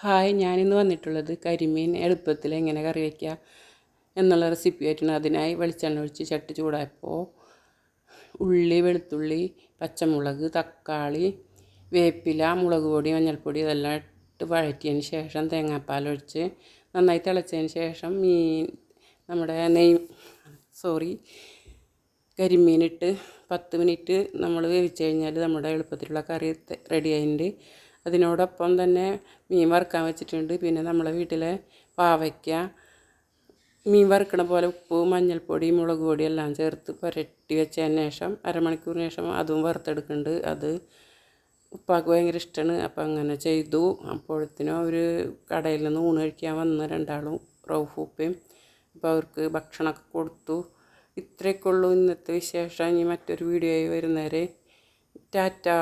Hi, ഞാനിന്ന് വന്നിട്ടുള്ളത് കരിമീൻ എളുപ്പത്തിൽ എങ്ങനെ കറി വയ്ക്കുക എന്നുള്ള റെസിപ്പി ആയിട്ടാണ്. അതിനായി വെളിച്ചെണ്ണ ഒഴിച്ച് ചട്ടി ചൂടായപ്പോൾ ഉള്ളി, വെളുത്തുള്ളി, പച്ചമുളക്, തക്കാളി, വേപ്പില, മുളക് പൊടി, മഞ്ഞൾപ്പൊടി ഇതെല്ലാം ഇട്ട് വഴറ്റിയതിന് ശേഷം തേങ്ങാപ്പാലൊഴിച്ച് നന്നായി തിളച്ചതിന് ശേഷം നമ്മുടെ കരിമീനിട്ട് 10 മിനിറ്റ് നമ്മൾ വേവിച്ച് കഴിഞ്ഞാൽ നമ്മുടെ എളുപ്പത്തിലുള്ള കറി റെഡി ആയിട്ടുണ്ട്. അതിനോടൊപ്പം തന്നെ മീൻ വറുക്കാൻ വെച്ചിട്ടുണ്ട്. പിന്നെ നമ്മളെ വീട്ടിലെ പാവയ്ക്ക മീൻ വറുക്കണ പോലെ ഉപ്പ്, മഞ്ഞൾപ്പൊടി, മുളക് പൊടി എല്ലാം ചേർത്ത് പുരട്ടി വെച്ചതിന് ശേഷം അരമണിക്കൂറിന് ശേഷം അതും വറുത്തെടുക്കുന്നുണ്ട്. അത് ഉപ്പാക്ക് ഭയങ്കര ഇഷ്ടമാണ്. അപ്പം അങ്ങനെ ചെയ്തു. അപ്പോഴത്തേനും അവർ കടയിൽ നിന്ന് ഊണ് കഴിക്കാൻ വന്ന് രണ്ടാളും റൌഫ് ഉപ്പയും. അപ്പോൾ അവർക്ക് ഭക്ഷണമൊക്കെ കൊടുത്തു. ഇത്രയൊക്കെ ഉള്ളൂ ഇന്നത്തെ വിശേഷം. ഇനി മറ്റൊരു വീഡിയോയിൽ വരുന്നവരെ ടാറ്റാ.